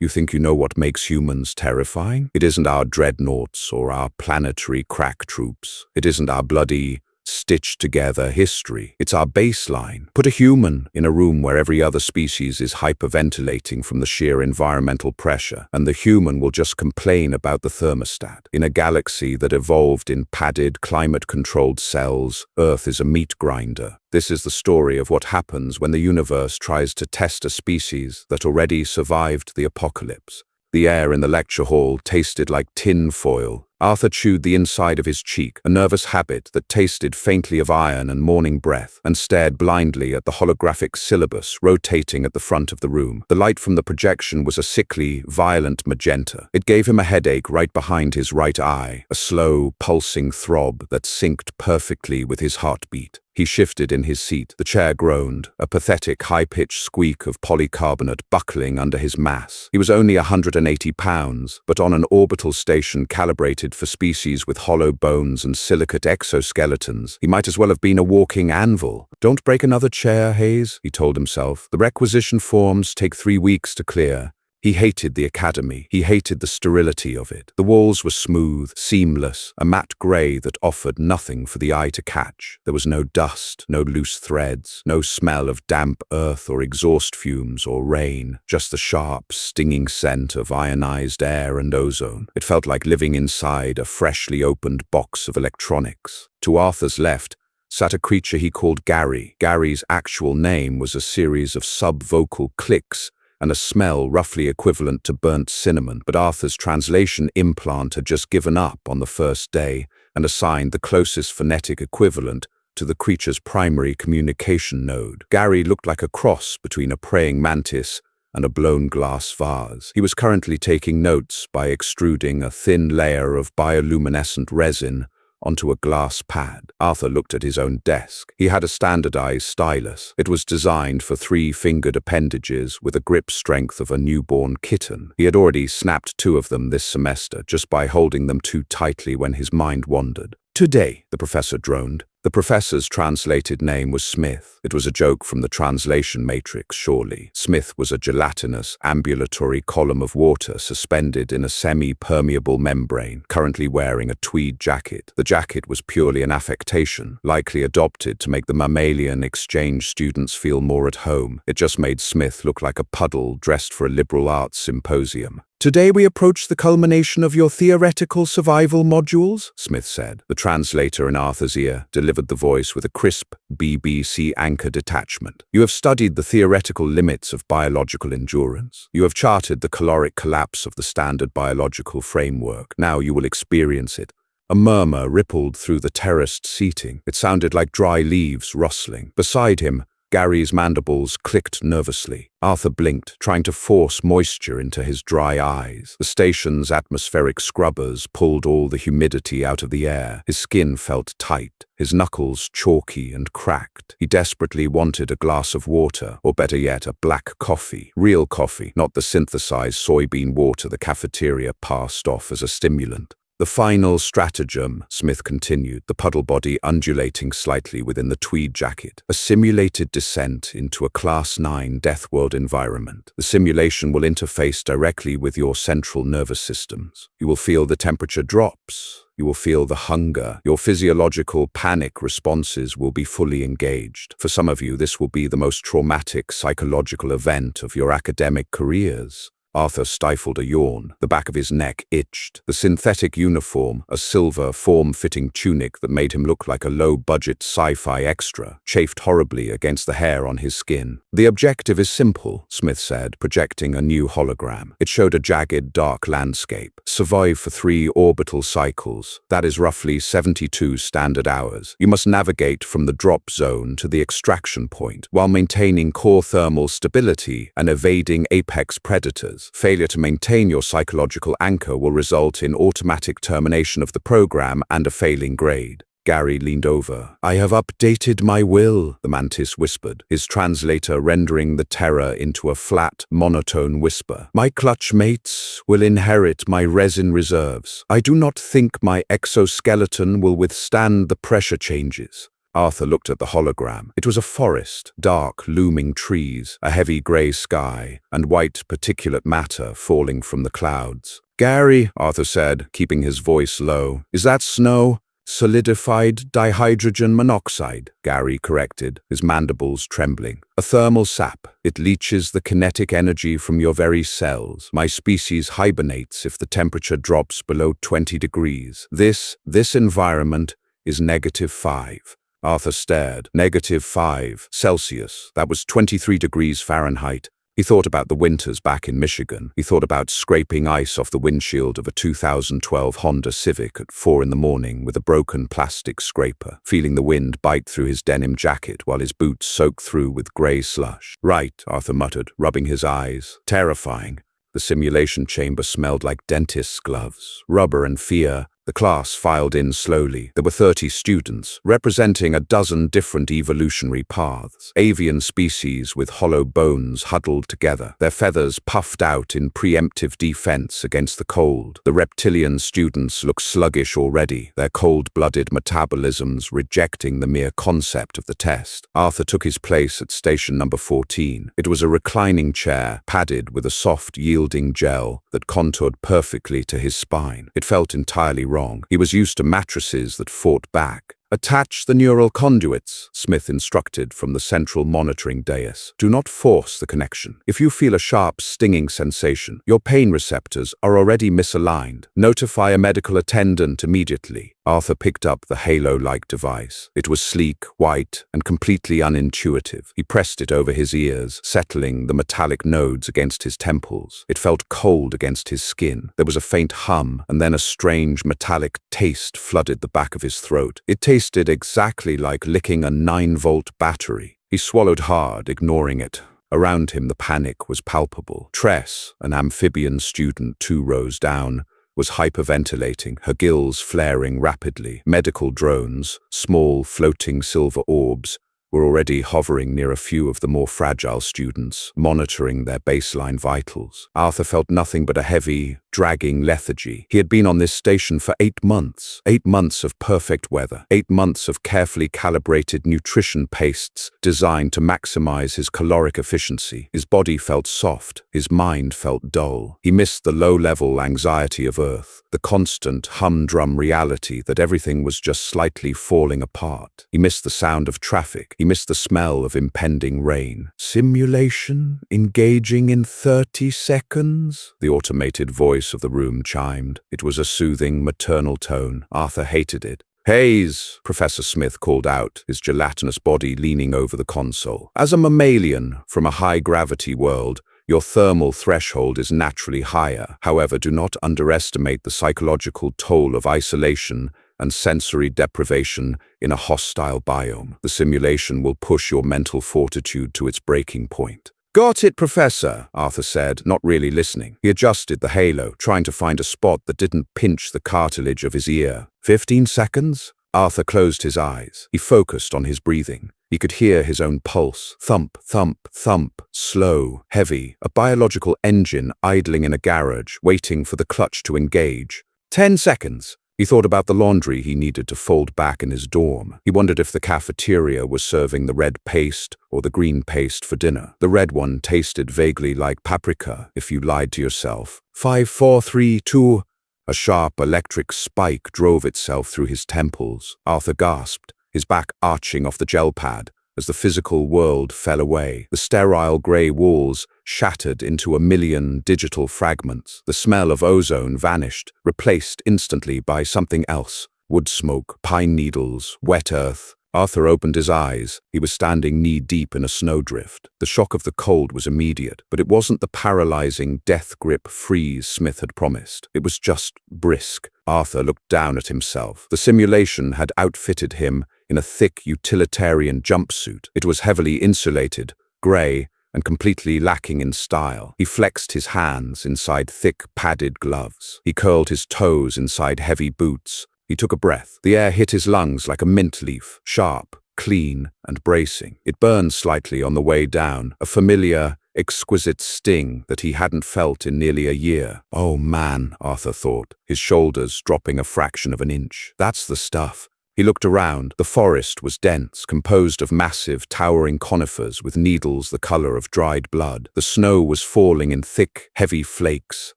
You think you know what makes humans terrifying? It isn't our dreadnoughts or our planetary crack troops. It isn't our bloody, stitched-together history. It's our baseline. Put a human in a room where every other species is hyperventilating from the sheer environmental pressure, and the human will just complain about the thermostat. In a galaxy that evolved in padded, climate-controlled cells, Earth is a meat grinder. This is the story of what happens when the universe tries to test a species that already survived the apocalypse. The air in the lecture hall tasted like tin foil. Arthur chewed the inside of his cheek, a nervous habit that tasted faintly of iron and morning breath, and stared blindly at the holographic syllabus rotating at the front of the room. The light from the projection was a sickly, violent magenta. It gave him a headache right behind his right eye, a slow, pulsing throb that synced perfectly with his heartbeat. He shifted in his seat. The chair groaned, a pathetic, high-pitched squeak of polycarbonate buckling under his mass. He was only 180 pounds, but on an orbital station calibrated for species with hollow bones and silicate exoskeletons, he might as well have been a walking anvil. "Don't break another chair, Hayes," he told himself. "The requisition forms take 3 weeks to clear." He hated the academy. He hated the sterility of it. The walls were smooth, seamless, a matte grey that offered nothing for the eye to catch. There was no dust, no loose threads, no smell of damp earth or exhaust fumes or rain, just the sharp, stinging scent of ionized air and ozone. It felt like living inside a freshly opened box of electronics. To Arthur's left sat a creature he called Gary. Gary's actual name was a series of sub-vocal clicks and a smell roughly equivalent to burnt cinnamon, but Arthur's translation implant had just given up on the first day and assigned the closest phonetic equivalent to the creature's primary communication node. Gary looked like a cross between a praying mantis and a blown glass vase. He was currently taking notes by extruding a thin layer of bioluminescent resin onto a glass pad. Arthur looked at his own desk. He had a standardized stylus. It was designed for 3-fingered appendages with a grip strength of a newborn kitten. He had already snapped 2 of them this semester just by holding them too tightly when his mind wandered. "Today," the professor droned. The professor's translated name was Smith. It was a joke from the translation matrix, surely. Smith was a gelatinous, ambulatory column of water suspended in a semi-permeable membrane, currently wearing a tweed jacket. The jacket was purely an affectation, likely adopted to make the mammalian exchange students feel more at home. It just made Smith look like a puddle dressed for a liberal arts symposium. "Today we approach the culmination of your theoretical survival modules," Smith said. The translator in Arthur's ear delivered the voice with a crisp BBC anchor detachment. "You have studied the theoretical limits of biological endurance. You have charted the caloric collapse of the standard biological framework. Now you will experience it." A murmur rippled through the terraced seating. It sounded like dry leaves rustling. Beside him, Gary's mandibles clicked nervously. Arthur blinked, trying to force moisture into his dry eyes. The station's atmospheric scrubbers pulled all the humidity out of the air. His skin felt tight, his knuckles chalky and cracked. He desperately wanted a glass of water, or better yet, a black coffee. Real coffee, not the synthesized soybean water the cafeteria passed off as a stimulant. "The final stratagem," Smith continued, the puddle body undulating slightly within the tweed jacket. "A simulated descent into a Class 9 Deathworld environment. The simulation will interface directly with your central nervous systems. You will feel the temperature drops. You will feel the hunger. Your physiological panic responses will be fully engaged. For some of you, this will be the most traumatic psychological event of your academic careers." Arthur stifled a yawn. The back of his neck itched. The synthetic uniform, a silver, form-fitting tunic that made him look like a low-budget sci-fi extra, chafed horribly against the hair on his skin. "The objective is simple," Smith said, projecting a new hologram. It showed a jagged, dark landscape. "Survive for 3 orbital cycles. That is roughly 72 standard hours. You must navigate from the drop zone to the extraction point, while maintaining core thermal stability and evading apex predators. Failure to maintain your psychological anchor will result in automatic termination of the program and a failing grade." Gary leaned over. "I have updated my will," the mantis whispered, his translator rendering the terror into a flat, monotone whisper. "My clutch mates will inherit my resin reserves. I do not think my exoskeleton will withstand the pressure changes. Arthur looked at the hologram. It was a forest, dark, looming trees, a heavy grey sky, and white particulate matter falling from the clouds. "Gary," Arthur said, keeping his voice low, "is that snow?" "Solidified dihydrogen monoxide," Gary corrected, his mandibles trembling. "A thermal sap. It leaches the kinetic energy from your very cells. My species hibernates if the temperature drops below 20 degrees. This environment is -5. Arthur stared. -5 Celsius. That was 23 degrees Fahrenheit. He thought about the winters back in Michigan. He thought about scraping ice off the windshield of a 2012 Honda Civic at 4 in the morning with a broken plastic scraper, feeling the wind bite through his denim jacket while his boots soaked through with grey slush. "Right," Arthur muttered, rubbing his eyes. "Terrifying." The simulation chamber smelled like dentist's gloves, rubber and fear. The class filed in slowly. There were 30 students, representing a dozen different evolutionary paths. Avian species with hollow bones huddled together, their feathers puffed out in preemptive defense against the cold. The reptilian students looked sluggish already, their cold-blooded metabolisms rejecting the mere concept of the test. Arthur took his place at station number 14. It was a reclining chair, padded with a soft, yielding gel that contoured perfectly to his spine. It felt entirely wrong. He was used to mattresses that fought back. "Attach the neural conduits," Smith instructed from the central monitoring dais. "Do not force the connection. If you feel a sharp, stinging sensation, your pain receptors are already misaligned. Notify a medical attendant immediately." Arthur picked up the halo-like device. It was sleek, white, and completely unintuitive. He pressed it over his ears, settling the metallic nodes against his temples. It felt cold against his skin. There was a faint hum, and then a strange metallic taste flooded the back of his throat. It tasted exactly like licking a 9-volt battery. He swallowed hard, ignoring it. Around him, the panic was palpable. Tress, an amphibian student 2 rows down, was hyperventilating, her gills flaring rapidly. Medical drones, small, floating silver orbs, were already hovering near a few of the more fragile students, monitoring their baseline vitals. Arthur felt nothing but a heavy, dragging lethargy. He had been on this station for 8 months. 8 months of perfect weather. 8 months of carefully calibrated nutrition pastes designed to maximize his caloric efficiency. His body felt soft. His mind felt dull. He missed the low-level anxiety of Earth, the constant humdrum reality that everything was just slightly falling apart. He missed the sound of traffic. He missed the smell of impending rain. "Simulation engaging in 30 seconds, the automated voice of the room chimed. It was a soothing, maternal tone. Arthur hated it. "Hayes," Professor Smith called out, his gelatinous body leaning over the console. "As a mammalian from a high-gravity world, your thermal threshold is naturally higher. However, do not underestimate the psychological toll of isolation and sensory deprivation in a hostile biome. The simulation will push your mental fortitude to its breaking point." "Got it, Professor," Arthur said, not really listening. He adjusted the halo, trying to find a spot that didn't pinch the cartilage of his ear. 15 seconds? Arthur closed his eyes. He focused on his breathing. He could hear his own pulse. Thump, thump, thump. Slow, heavy, a biological engine idling in a garage, waiting for the clutch to engage. 10 seconds. He thought about the laundry he needed to fold back in his dorm. He wondered if the cafeteria was serving the red paste or the green paste for dinner. The red one tasted vaguely like paprika if you lied to yourself. 5, 4, 3, 2. A sharp electric spike drove itself through his temples. Arthur gasped, his back arching off the gel pad as the physical world fell away. The sterile grey walls shattered into a million digital fragments. The smell of ozone vanished, replaced instantly by something else. Wood smoke, pine needles, wet earth. Arthur opened his eyes. He was standing knee-deep in a snowdrift. The shock of the cold was immediate, but it wasn't the paralyzing death-grip freeze Smith had promised. It was just brisk. Arthur looked down at himself. The simulation had outfitted him in a thick utilitarian jumpsuit. It was heavily insulated, grey, and completely lacking in style. He flexed his hands inside thick, padded gloves. He curled his toes inside heavy boots. He took a breath. The air hit his lungs like a mint leaf, sharp, clean, and bracing. It burned slightly on the way down, a familiar, exquisite sting that he hadn't felt in nearly a year. "Oh man," Arthur thought, his shoulders dropping a fraction of an inch. "That's the stuff." He looked around. The forest was dense, composed of massive, towering conifers with needles the color of dried blood. The snow was falling in thick, heavy flakes,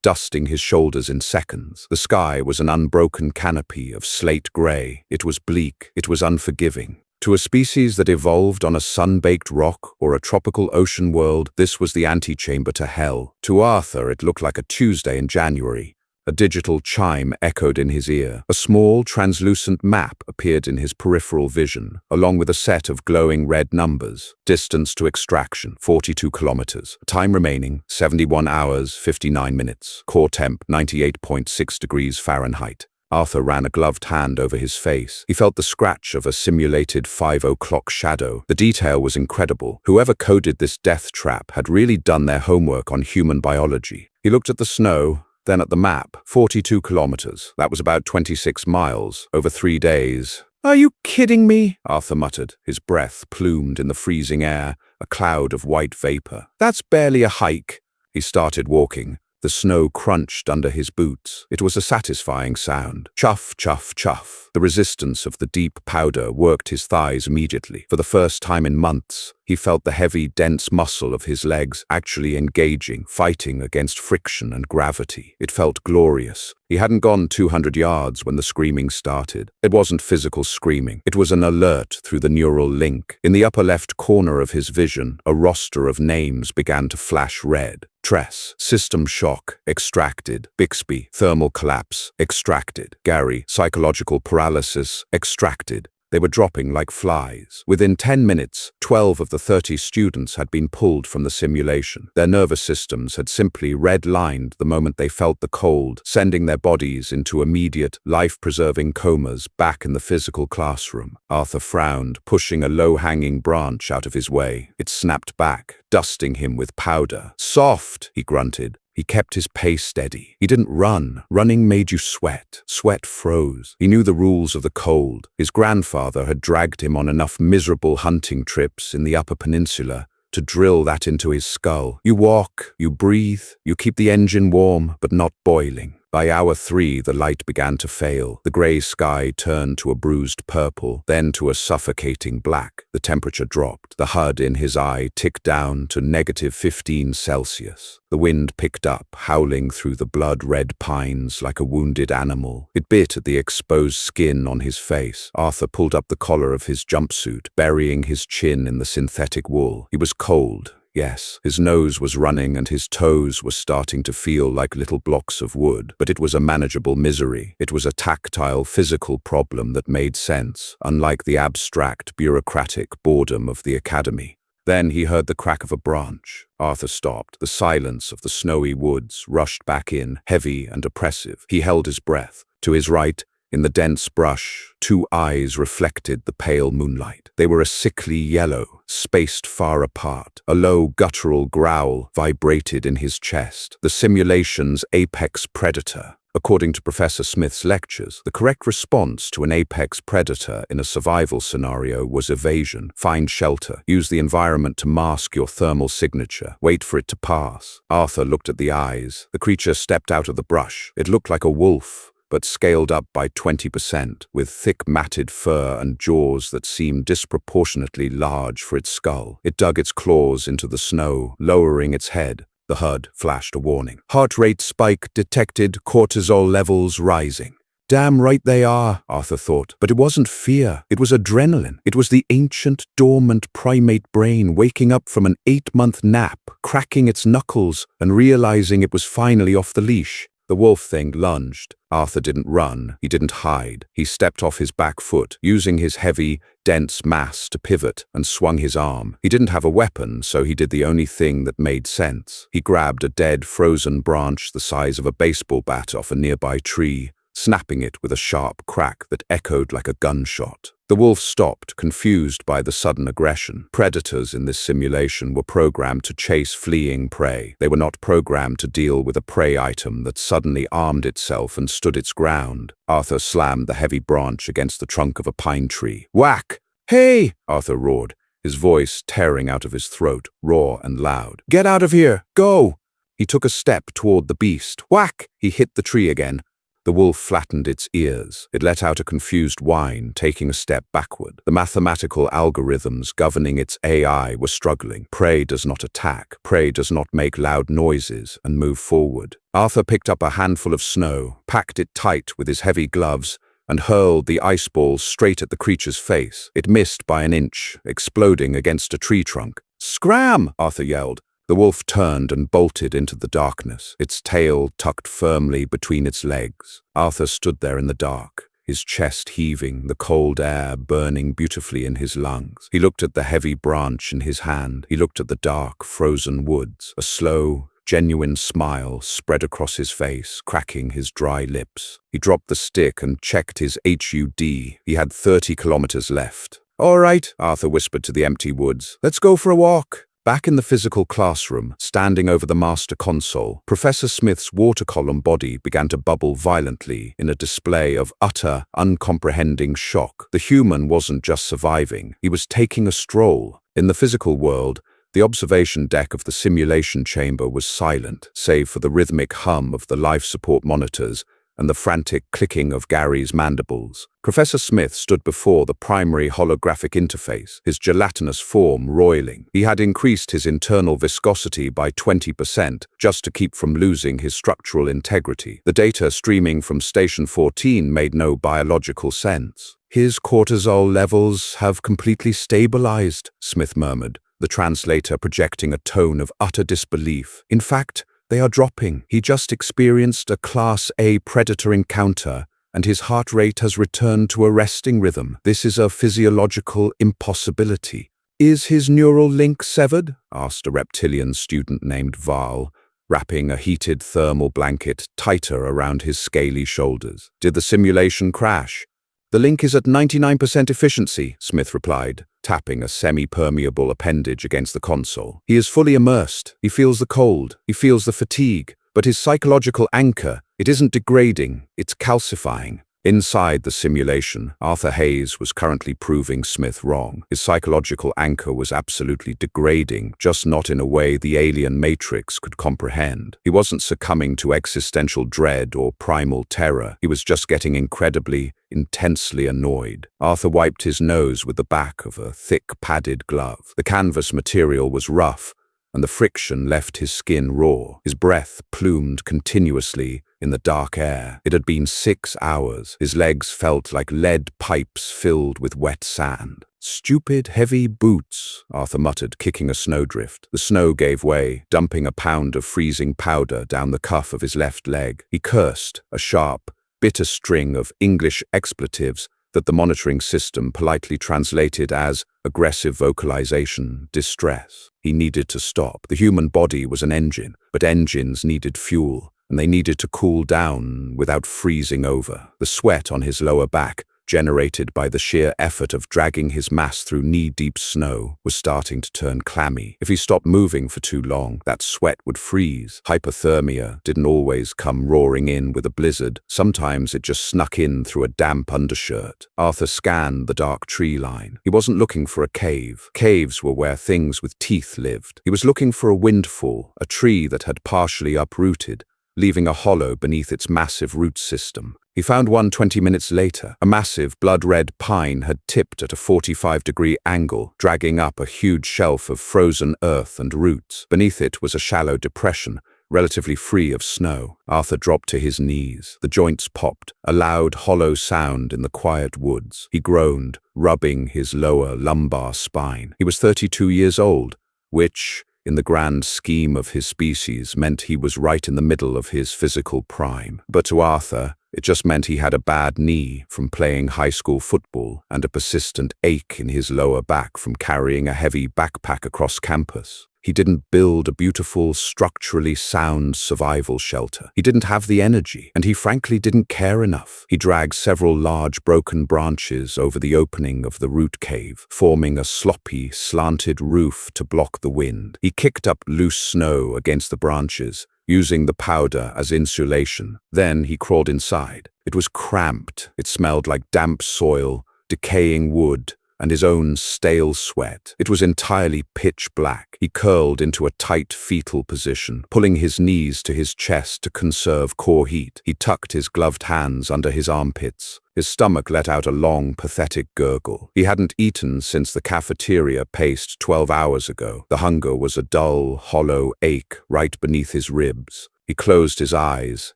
dusting his shoulders in seconds. The sky was an unbroken canopy of slate gray. It was bleak. It was unforgiving. To a species that evolved on a sun-baked rock or a tropical ocean world, this was the antechamber to hell. To Arthur, it looked like a Tuesday in January. A digital chime echoed in his ear. A small, translucent map appeared in his peripheral vision, along with a set of glowing red numbers. Distance to extraction, 42 kilometers. Time remaining, 71 hours, 59 minutes. Core temp, 98.6 degrees Fahrenheit. Arthur ran a gloved hand over his face. He felt the scratch of a simulated 5 o'clock shadow. The detail was incredible. Whoever coded this death trap had really done their homework on human biology. He looked at the snow, then at the map. 42 kilometers. That was about 26 miles, over 3 days. "Are you kidding me?" Arthur muttered, his breath plumed in the freezing air, a cloud of white vapor. "That's barely a hike." He started walking. The snow crunched under his boots. It was a satisfying sound. Chuff, chuff, chuff. The resistance of the deep powder worked his thighs immediately. For the first time in months, he felt the heavy, dense muscle of his legs actually engaging, fighting against friction and gravity. It felt glorious. He hadn't gone 200 yards when the screaming started. It wasn't physical screaming. It was an alert through the neural link. In the upper left corner of his vision, a roster of names began to flash red. Tress, system shock, extracted. Bixby, thermal collapse, extracted. Gary, psychological paralysis, extracted. They were dropping like flies. Within 10 minutes, 12 of the 30 students had been pulled from the simulation. Their nervous systems had simply red-lined the moment they felt the cold, sending their bodies into immediate, life-preserving comas back in the physical classroom. Arthur frowned, pushing a low-hanging branch out of his way. It snapped back, dusting him with powder. "Soft," he grunted. He kept his pace steady. He didn't run. Running made you sweat. Sweat froze. He knew the rules of the cold. His grandfather had dragged him on enough miserable hunting trips in the Upper Peninsula to drill that into his skull. You walk, you breathe, you keep the engine warm, but not boiling. By hour 3, the light began to fail. The grey sky turned to a bruised purple, then to a suffocating black. The temperature dropped. The HUD in his eye ticked down to -15 Celsius. The wind picked up, howling through the blood-red pines like a wounded animal. It bit at the exposed skin on his face. Arthur pulled up the collar of his jumpsuit, burying his chin in the synthetic wool. He was cold. Yes, his nose was running and his toes were starting to feel like little blocks of wood, but it was a manageable misery. It was a tactile, physical problem that made sense, unlike the abstract, bureaucratic boredom of the academy. Then he heard the crack of a branch. Arthur stopped. The silence of the snowy woods rushed back in, heavy and oppressive. He held his breath. To his right, in the dense brush, 2 eyes reflected the pale moonlight. They were a sickly yellow, spaced far apart. A low, guttural growl vibrated in his chest. The simulation's apex predator. According to Professor Smith's lectures, the correct response to an apex predator in a survival scenario was evasion. Find shelter. Use the environment to mask your thermal signature. Wait for it to pass. Arthur looked at the eyes. The creature stepped out of the brush. It looked like a wolf, but scaled up by 20%, with thick matted fur and jaws that seemed disproportionately large for its skull. It dug its claws into the snow, lowering its head. The HUD flashed a warning. Heart rate spike detected, cortisol levels rising. Damn right they are, Arthur thought. But it wasn't fear. It was adrenaline. It was the ancient, dormant primate brain waking up from an 8-month nap, cracking its knuckles and realizing it was finally off the leash. The wolf thing lunged. Arthur didn't run. He didn't hide. He stepped off his back foot, using his heavy, dense mass to pivot, and swung his arm. He didn't have a weapon, so he did the only thing that made sense. He grabbed a dead, frozen branch the size of a baseball bat off a nearby tree, snapping it with a sharp crack that echoed like a gunshot. The wolf stopped, confused by the sudden aggression. Predators in this simulation were programmed to chase fleeing prey. They were not programmed to deal with a prey item that suddenly armed itself and stood its ground. Arthur slammed the heavy branch against the trunk of a pine tree. Whack! Hey! Arthur roared, his voice tearing out of his throat, raw and loud. Get out of here! Go! He took a step toward the beast. Whack! He hit the tree again. The wolf flattened its ears. It let out a confused whine, taking a step backward. The mathematical algorithms governing its AI were struggling. Prey does not attack. Prey does not make loud noises and move forward. Arthur picked up a handful of snow, packed it tight with his heavy gloves, and hurled the ice ball straight at the creature's face. It missed by an inch, exploding against a tree trunk. "Scram!" Arthur yelled. The wolf turned and bolted into the darkness, its tail tucked firmly between its legs. Arthur stood there in the dark, his chest heaving, the cold air burning beautifully in his lungs. He looked at the heavy branch in his hand. He looked at the dark, frozen woods. A slow, genuine smile spread across his face, cracking his dry lips. He dropped the stick and checked his HUD. He had 30 kilometers left. "All right," Arthur whispered to the empty woods. "Let's go for a walk." Back in the physical classroom, standing over the master console, Professor Smith's water-column body began to bubble violently in a display of utter, uncomprehending shock. The human wasn't just surviving, he was taking a stroll. In the physical world, the observation deck of the simulation chamber was silent, save for the rhythmic hum of the life support monitors and the frantic clicking of Gary's mandibles. Professor Smith stood before the primary holographic interface, his gelatinous form roiling. He had increased his internal viscosity by 20% just to keep from losing his structural integrity. The data streaming from Station 14 made no biological sense. "His cortisol levels have completely stabilized," Smith murmured, the translator projecting a tone of utter disbelief. "In fact, they are dropping. He just experienced a Class A predator encounter, and his heart rate has returned to a resting rhythm. This is a physiological impossibility." "Is his neural link severed?" asked a reptilian student named Val, wrapping a heated thermal blanket tighter around his scaly shoulders. "Did the simulation crash?" "The link is at 99% efficiency," Smith replied, tapping a semi-permeable appendage against the console. "He is fully immersed. He feels the cold. He feels the fatigue. But his psychological anchor, it isn't degrading, it's calcifying." Inside the simulation, Arthur Hayes was currently proving Smith wrong. His psychological anchor was absolutely degrading, just not in a way the alien matrix could comprehend. He wasn't succumbing to existential dread or primal terror. He was just getting incredibly, intensely annoyed. Arthur wiped his nose with the back of a thick, padded glove. The canvas material was rough, and the friction left his skin raw. His breath plumed continuously in the dark air. It had been 6 hours. His legs felt like lead pipes filled with wet sand. "Stupid, heavy boots," Arthur muttered, kicking a snowdrift. The snow gave way, dumping a pound of freezing powder down the cuff of his left leg. He cursed, a sharp, bitter string of English expletives that the monitoring system politely translated as aggressive vocalization, distress. He needed to stop. The human body was an engine, but engines needed fuel, and they needed to cool down without freezing over. The sweat on his lower back, generated by the sheer effort of dragging his mass through knee-deep snow, was starting to turn clammy. If he stopped moving for too long, that sweat would freeze. Hypothermia didn't always come roaring in with a blizzard. Sometimes it just snuck in through a damp undershirt. Arthur scanned the dark tree line. He wasn't looking for a cave. Caves were where things with teeth lived. He was looking for a windfall, a tree that had partially uprooted, leaving a hollow beneath its massive root system. He found one 20 minutes later. A massive, blood-red pine had tipped at a 45-degree angle, dragging up a huge shelf of frozen earth and roots. Beneath it was a shallow depression, relatively free of snow. Arthur dropped to his knees. The joints popped, a loud, hollow sound in the quiet woods. He groaned, rubbing his lower lumbar spine. He was 32 years old, which, in the grand scheme of his species, meant he was right in the middle of his physical prime. But to Arthur, it just meant he had a bad knee from playing high school football and a persistent ache in his lower back from carrying a heavy backpack across campus. He didn't build a beautiful, structurally sound survival shelter. He didn't have the energy, and he frankly didn't care enough. He dragged several large broken branches over the opening of the root cave, forming a sloppy, slanted roof to block the wind. He kicked up loose snow against the branches, using the powder as insulation. Then he crawled inside. It was cramped. It smelled like damp soil, decaying wood, and his own stale sweat. It was entirely pitch black. He curled into a tight fetal position, pulling his knees to his chest to conserve core heat. He tucked his gloved hands under his armpits. His stomach let out a long, pathetic gurgle. He hadn't eaten since the cafeteria paced 12 hours ago. The hunger was a dull, hollow ache right beneath his ribs. He closed his eyes.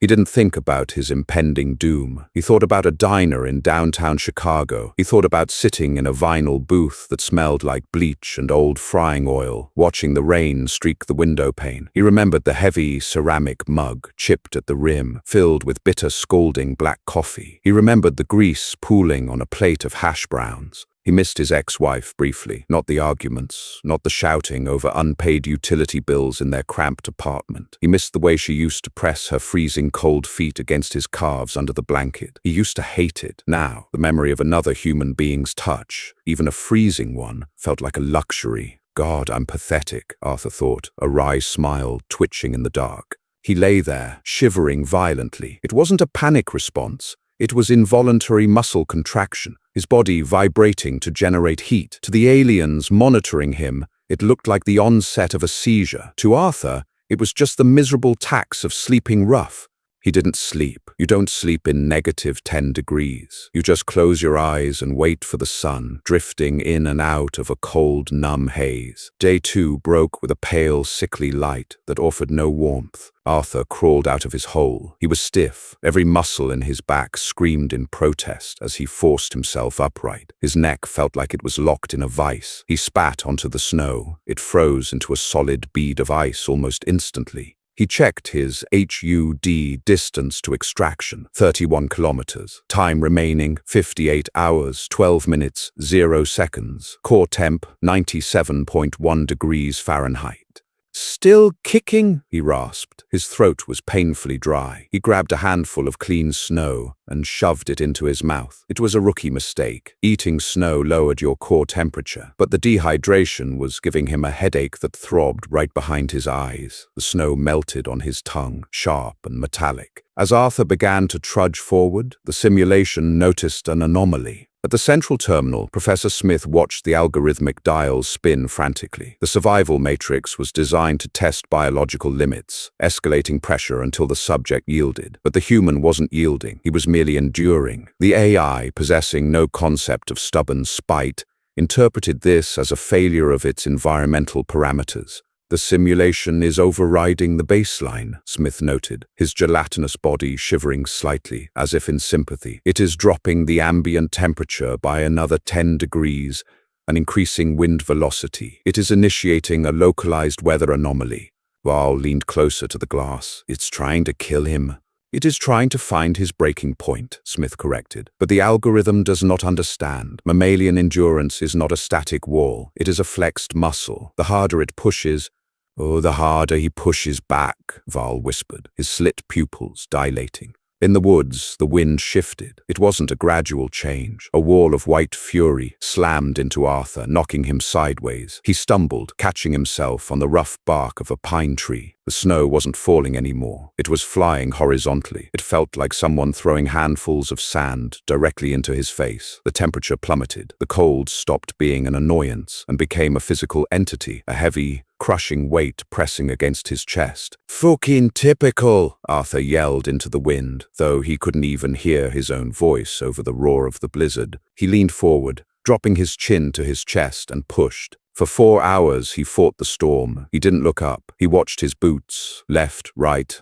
He didn't think about his impending doom. He thought about a diner in downtown Chicago. He thought about sitting in a vinyl booth that smelled like bleach and old frying oil, watching the rain streak the window pane. He remembered the heavy ceramic mug, chipped at the rim, filled with bitter, scalding black coffee. He remembered the grease pooling on a plate of hash browns. He missed his ex-wife briefly, not the arguments, not the shouting over unpaid utility bills in their cramped apartment. He missed the way she used to press her freezing cold feet against his calves under the blanket. He used to hate it. Now, the memory of another human being's touch, even a freezing one, felt like a luxury. God, I'm pathetic, Arthur thought, a wry smile twitching in the dark. He lay there, shivering violently. It wasn't a panic response. It was involuntary muscle contraction, his body vibrating to generate heat. To the aliens monitoring him, it looked like the onset of a seizure. To Arthur, it was just the miserable tax of sleeping rough. He didn't sleep. You don't sleep in -10 degrees. You just close your eyes and wait for the sun, drifting in and out of a cold, numb haze. Day 2 broke with a pale, sickly light that offered no warmth. Arthur crawled out of his hole. He was stiff. Every muscle in his back screamed in protest as he forced himself upright. His neck felt like it was locked in a vice. He spat onto the snow. It froze into a solid bead of ice almost instantly. He checked his HUD distance to extraction, 31 kilometers. Time remaining, 58 hours, 12 minutes, 0 seconds. Core temp, 97.1 degrees Fahrenheit. "Still kicking?" he rasped. His throat was painfully dry. He grabbed a handful of clean snow and shoved it into his mouth. It was a rookie mistake. Eating snow lowered your core temperature, but the dehydration was giving him a headache that throbbed right behind his eyes. The snow melted on his tongue, sharp and metallic. As Arthur began to trudge forward, the simulation noticed an anomaly. At the central terminal, Professor Smith watched the algorithmic dials spin frantically. The survival matrix was designed to test biological limits, escalating pressure until the subject yielded. But the human wasn't yielding. He was merely enduring. The AI, possessing no concept of stubborn spite, interpreted this as a failure of its environmental parameters. "The simulation is overriding the baseline," Smith noted, his gelatinous body shivering slightly, as if in sympathy. "It is dropping the ambient temperature by another 10 degrees and increasing wind velocity. It is initiating a localized weather anomaly." Val leaned closer to the glass. "It's trying to kill him." "It is trying to find his breaking point," Smith corrected. "But the algorithm does not understand. Mammalian endurance is not a static wall. It is a flexed muscle. The harder it pushes, the harder he pushes back," Val whispered, his slit pupils dilating. In the woods, the wind shifted. It wasn't a gradual change. A wall of white fury slammed into Arthur, knocking him sideways. He stumbled, catching himself on the rough bark of a pine tree. The snow wasn't falling anymore. It was flying horizontally. It felt like someone throwing handfuls of sand directly into his face. The temperature plummeted. The cold stopped being an annoyance and became a physical entity, a heavy, crushing weight pressing against his chest. "Fucking typical," Arthur yelled into the wind, though he couldn't even hear his own voice over the roar of the blizzard. He leaned forward, dropping his chin to his chest, and pushed. For 4 hours he fought the storm. He didn't look up. He watched his boots, left, right,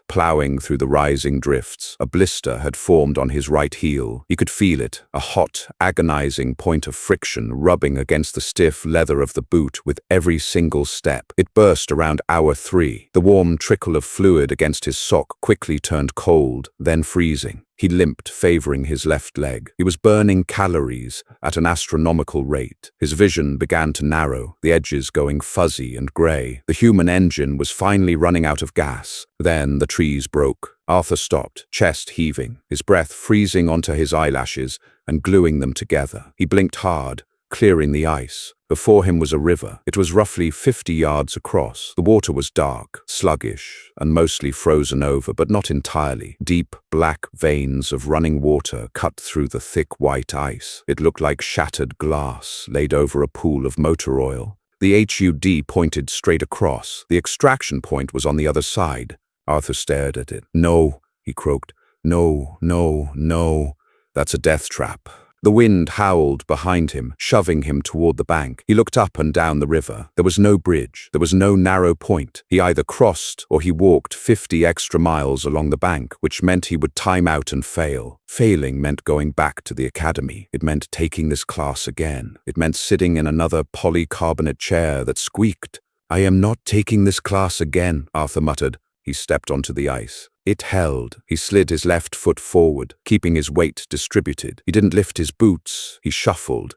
plowing through the rising drifts. A blister had formed on his right heel. He could feel it, a hot, agonizing point of friction rubbing against the stiff leather of the boot with every single step. It burst around hour 3. The warm trickle of fluid against his sock quickly turned cold, then freezing. He limped, favoring his left leg. He was burning calories at an astronomical rate. His vision began to narrow, the edges going fuzzy and gray. The human engine was finally running out of gas. Then the trees broke. Arthur stopped, chest heaving, his breath freezing onto his eyelashes and gluing them together. He blinked hard, clearing the ice. Before him was a river. It was roughly 50 yards across. The water was dark, sluggish, and mostly frozen over, but not entirely. Deep, black veins of running water cut through the thick white ice. It looked like shattered glass laid over a pool of motor oil. The HUD pointed straight across. The extraction point was on the other side. Arthur stared at it. "No," he croaked. "No, no, no. That's a death trap." The wind howled behind him, shoving him toward the bank. He looked up and down the river. There was no bridge. There was no narrow point. He either crossed or he walked 50 extra miles along the bank, which meant he would time out and fail. Failing meant going back to the academy. It meant taking this class again. It meant sitting in another polycarbonate chair that squeaked. "I am not taking this class again," Arthur muttered. He stepped onto the ice. It held. He slid his left foot forward, keeping his weight distributed. He didn't lift his boots. He shuffled.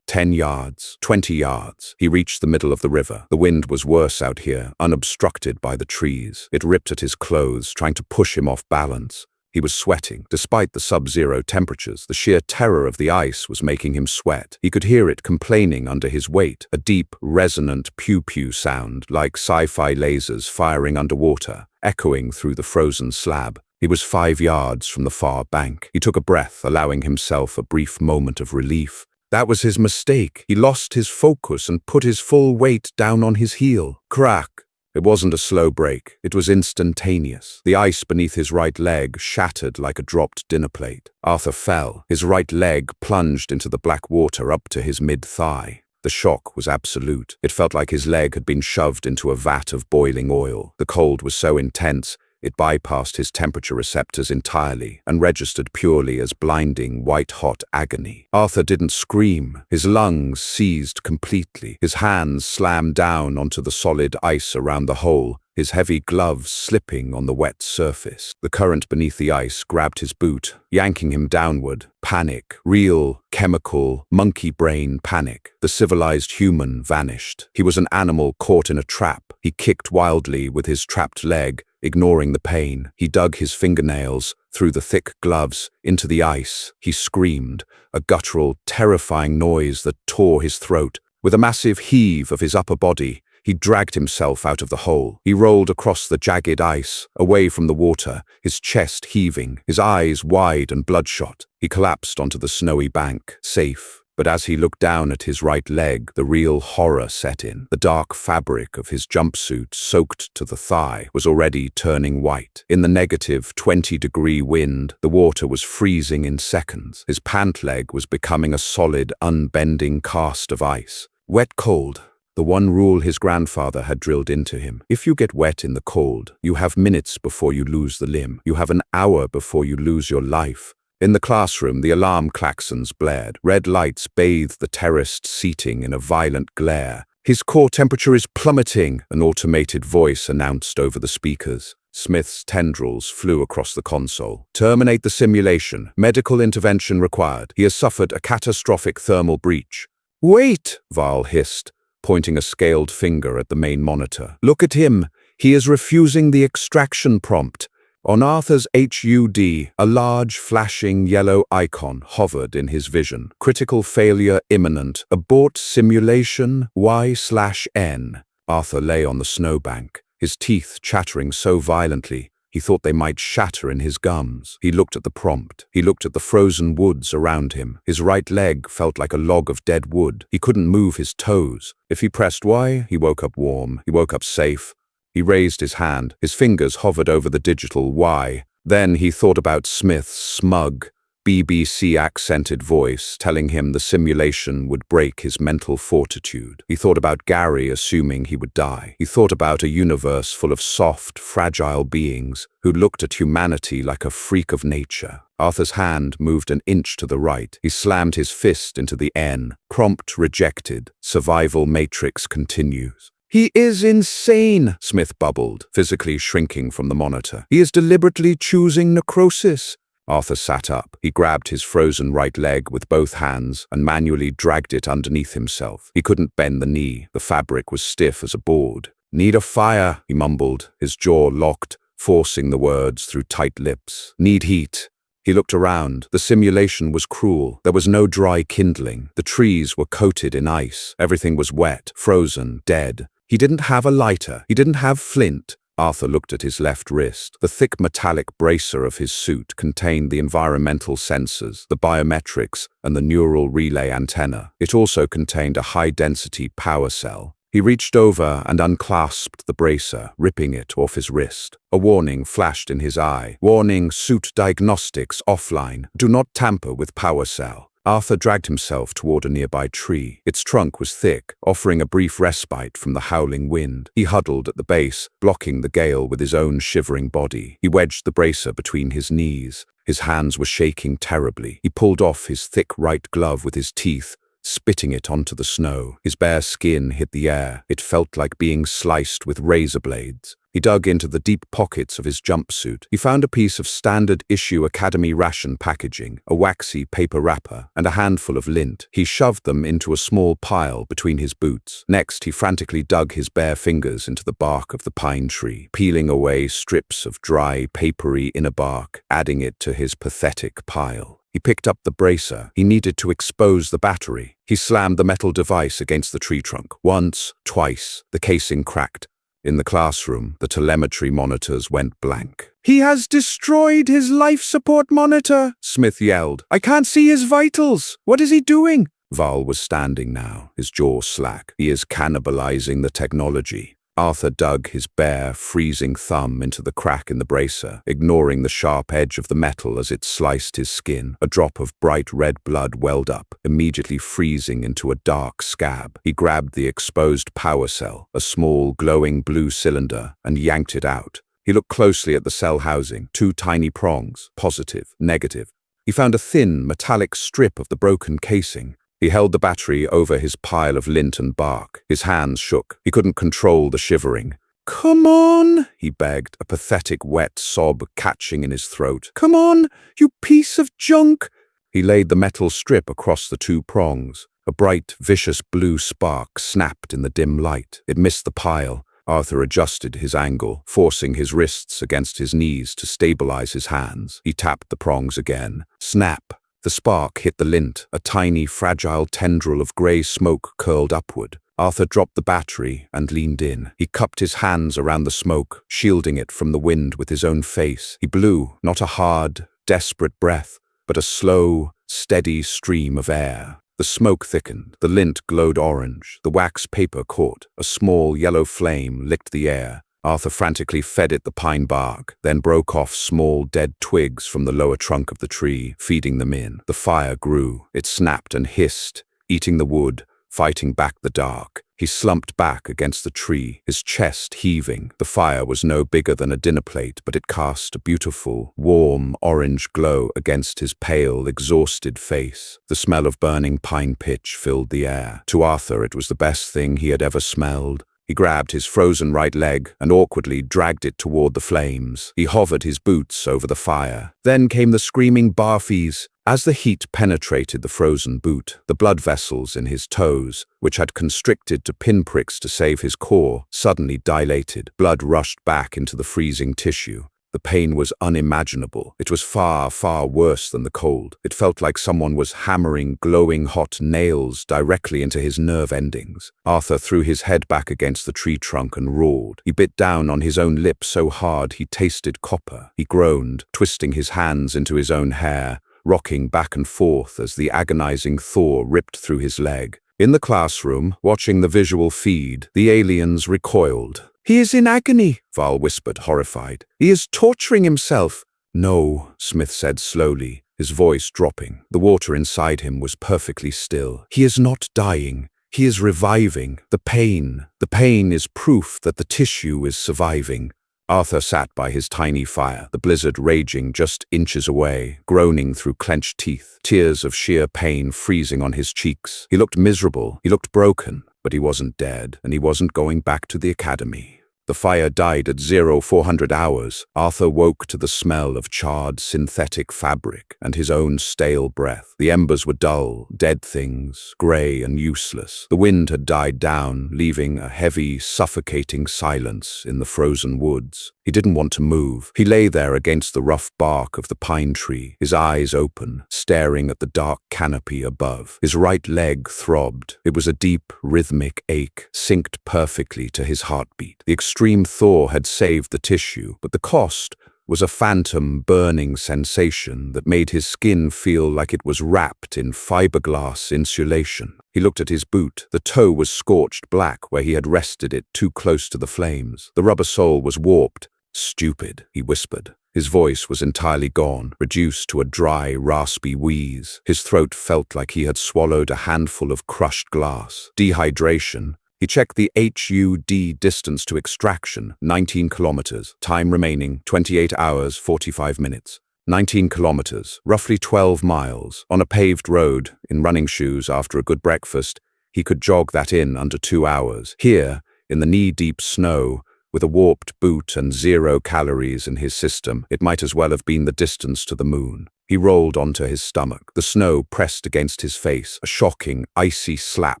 10 yards, 20 yards. He reached the middle of the river. The wind was worse out here, unobstructed by the trees. It ripped at his clothes, trying to push him off balance. He was sweating. Despite the sub-zero temperatures, the sheer terror of the ice was making him sweat. He could hear it complaining under his weight, a deep, resonant pew-pew sound, like sci-fi lasers firing underwater, echoing through the frozen slab. He was 5 yards from the far bank. He took a breath, allowing himself a brief moment of relief. That was his mistake. He lost his focus and put his full weight down on his heel. Crack! It wasn't a slow break. It was instantaneous. The ice beneath his right leg shattered like a dropped dinner plate. Arthur fell. His right leg plunged into the black water up to his mid-thigh. The shock was absolute. It felt like his leg had been shoved into a vat of boiling oil. The cold was so intense, it bypassed his temperature receptors entirely and registered purely as blinding, white-hot agony. Arthur didn't scream. His lungs seized completely. His hands slammed down onto the solid ice around the hole, his heavy gloves slipping on the wet surface. The current beneath the ice grabbed his boot, yanking him downward. Panic. Real, chemical, monkey brain panic. The civilized human vanished. He was an animal caught in a trap. He kicked wildly with his trapped leg, ignoring the pain. He dug his fingernails through the thick gloves into the ice. He screamed, a guttural, terrifying noise that tore his throat. With a massive heave of his upper body, he dragged himself out of the hole. He rolled across the jagged ice, away from the water, his chest heaving, his eyes wide and bloodshot. He collapsed onto the snowy bank, safe. But as he looked down at his right leg, the real horror set in. The dark fabric of his jumpsuit, soaked to the thigh, was already turning white. In the negative 20-degree wind, the water was freezing in seconds. His pant leg was becoming a solid, unbending cast of ice. Wet cold. The one rule his grandfather had drilled into him. If you get wet in the cold, you have minutes before you lose the limb. You have an hour before you lose your life. In the classroom, the alarm klaxons blared. Red lights bathed the terraced seating in a violent glare. "His core temperature is plummeting," an automated voice announced over the speakers. Smith's tendrils flew across the console. "Terminate the simulation. Medical intervention required. He has suffered a catastrophic thermal breach." "Wait!" Val hissed, pointing a scaled finger at the main monitor. "Look at him. He is refusing the extraction prompt." On Arthur's HUD, a large, flashing yellow icon hovered in his vision. "Critical failure imminent. Abort simulation Y/N." Arthur lay on the snowbank, his teeth chattering so violently he thought they might shatter in his gums. He looked at the prompt. He looked at the frozen woods around him. His right leg felt like a log of dead wood. He couldn't move his toes. If he pressed Y, he woke up warm. He woke up safe. He raised his hand. His fingers hovered over the digital Y. Then he thought about Smith's smug, BBC-accented voice telling him the simulation would break his mental fortitude. He thought about Gary assuming he would die. He thought about a universe full of soft, fragile beings who looked at humanity like a freak of nature. Arthur's hand moved an inch to the right. He slammed his fist into the N. Prompt rejected. Survival matrix continues. "He is insane," Smith bubbled, physically shrinking from the monitor. "He is deliberately choosing necrosis." Arthur sat up. He grabbed his frozen right leg with both hands and manually dragged it underneath himself. He couldn't bend the knee. The fabric was stiff as a board. "Need a fire," he mumbled, his jaw locked, forcing the words through tight lips. "Need heat." He looked around. The simulation was cruel. There was no dry kindling. The trees were coated in ice. Everything was wet, frozen, dead. He didn't have a lighter. He didn't have flint. Arthur looked at his left wrist. The thick metallic bracer of his suit contained the environmental sensors, the biometrics, and the neural relay antenna. It also contained a high-density power cell. He reached over and unclasped the bracer, ripping it off his wrist. A warning flashed in his eye. Warning, suit diagnostics offline. Do not tamper with power cell. Arthur dragged himself toward a nearby tree. Its trunk was thick, offering a brief respite from the howling wind. He huddled at the base, blocking the gale with his own shivering body. He wedged the bracer between his knees. His hands were shaking terribly. He pulled off his thick right glove with his teeth, spitting it onto the snow. His bare skin hit the air. It felt like being sliced with razor blades. He dug into the deep pockets of his jumpsuit. He found a piece of standard-issue Academy ration packaging, a waxy paper wrapper, and a handful of lint. He shoved them into a small pile between his boots. Next, he frantically dug his bare fingers into the bark of the pine tree, peeling away strips of dry, papery inner bark, adding it to his pathetic pile. He picked up the bracer. He needed to expose the battery. He slammed the metal device against the tree trunk. Once, twice, the casing cracked. In the classroom, the telemetry monitors went blank. "He has destroyed his life support monitor," Smith yelled. "I can't see his vitals. What is he doing?" Val was standing now, his jaw slack. "He is cannibalizing the technology." Arthur dug his bare, freezing thumb into the crack in the bracer, ignoring the sharp edge of the metal as it sliced his skin. A drop of bright red blood welled up, immediately freezing into a dark scab. He grabbed the exposed power cell, a small, glowing blue cylinder, and yanked it out. He looked closely at the cell housing, 2 tiny prongs, positive, negative. He found a thin, metallic strip of the broken casing. He held the battery over his pile of lint and bark. His hands shook. He couldn't control the shivering. "Come on," he begged, a pathetic wet sob catching in his throat. "Come on, you piece of junk." He laid the metal strip across the 2 prongs. A bright, vicious blue spark snapped in the dim light. It missed the pile. Arthur adjusted his angle, forcing his wrists against his knees to stabilize his hands. He tapped the prongs again. Snap! The spark hit the lint. A tiny, fragile tendril of grey smoke curled upward. Arthur dropped the battery and leaned in. He cupped his hands around the smoke, shielding it from the wind with his own face. He blew, not a hard, desperate breath, but a slow, steady stream of air. The smoke thickened. The lint glowed orange. The wax paper caught. A small yellow flame licked the air. Arthur frantically fed it the pine bark, then broke off small dead twigs from the lower trunk of the tree, feeding them in. The fire grew. It snapped and hissed, eating the wood, fighting back the dark. He slumped back against the tree, his chest heaving. The fire was no bigger than a dinner plate, but it cast a beautiful, warm, orange glow against his pale, exhausted face. The smell of burning pine pitch filled the air. To Arthur, it was the best thing he had ever smelled. He grabbed his frozen right leg and awkwardly dragged it toward the flames. He hovered his boots over the fire. Then came the screaming barfies. As the heat penetrated the frozen boot, the blood vessels in his toes, which had constricted to pinpricks to save his core, suddenly dilated. Blood rushed back into the freezing tissue. The pain was unimaginable. It was far, far worse than the cold. It felt like someone was hammering glowing hot nails directly into his nerve endings. Arthur threw his head back against the tree trunk and roared. He bit down on his own lip so hard he tasted copper. He groaned, twisting his hands into his own hair, rocking back and forth as the agonizing thaw ripped through his leg. In the classroom, watching the visual feed, the aliens recoiled. "He is in agony," Val whispered, horrified. "He is torturing himself." "No," Smith said slowly, his voice dropping. The water inside him was perfectly still. "He is not dying. He is reviving. The pain is proof that the tissue is surviving." Arthur sat by his tiny fire, the blizzard raging just inches away, groaning through clenched teeth, tears of sheer pain freezing on his cheeks. He looked miserable, he looked broken, but he wasn't dead, and he wasn't going back to the academy. The fire died at 0400 hours. Arthur woke to the smell of charred synthetic fabric and his own stale breath. The embers were dull, dead things, grey and useless. The wind had died down, leaving a heavy, suffocating silence in the frozen woods. He didn't want to move. He lay there against the rough bark of the pine tree, his eyes open, staring at the dark canopy above. His right leg throbbed. It was a deep, rhythmic ache, synced perfectly to his heartbeat. The extreme thaw had saved the tissue, but the cost was a phantom, burning sensation that made his skin feel like it was wrapped in fiberglass insulation. He looked at his boot. The toe was scorched black where he had rested it too close to the flames. The rubber sole was warped. "Stupid," he whispered. His voice was entirely gone, reduced to a dry, raspy wheeze. His throat felt like he had swallowed a handful of crushed glass. Dehydration. He checked the HUD distance to extraction, 19 kilometers. Time remaining, 28 hours, 45 minutes. 19 kilometers, roughly 12 miles. On a paved road, in running shoes after a good breakfast, he could jog that in under 2 hours. Here, in the knee-deep snow, with a warped boot and 0 calories in his system, it might as well have been the distance to the moon. He rolled onto his stomach. The snow pressed against his face, a shocking, icy slap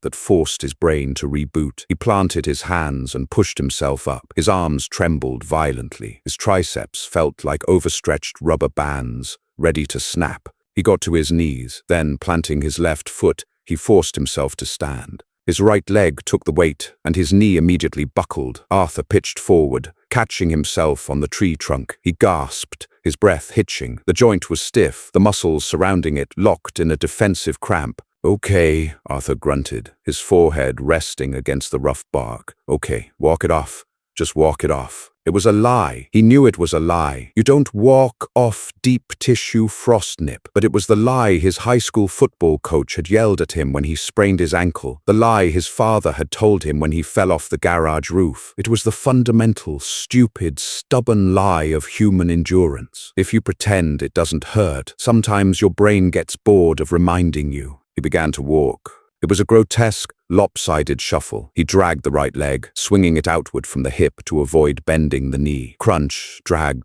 that forced his brain to reboot. He planted his hands and pushed himself up. His arms trembled violently. His triceps felt like overstretched rubber bands, ready to snap. He got to his knees. Then, planting his left foot, he forced himself to stand. His right leg took the weight, and his knee immediately buckled. Arthur pitched forward, catching himself on the tree trunk. He gasped, his breath hitching. The joint was stiff, the muscles surrounding it locked in a defensive cramp. "Okay," Arthur grunted, his forehead resting against the rough bark. "Okay, walk it off. Just walk it off." It was a lie. He knew it was a lie. You don't walk off deep tissue frost nip. But it was the lie his high school football coach had yelled at him when he sprained his ankle. The lie his father had told him when he fell off the garage roof. It was the fundamental, stupid, stubborn lie of human endurance. If you pretend it doesn't hurt, sometimes your brain gets bored of reminding you. He began to walk. It was a grotesque, lopsided shuffle. He dragged the right leg, swinging it outward from the hip to avoid bending the knee. Crunch, drag,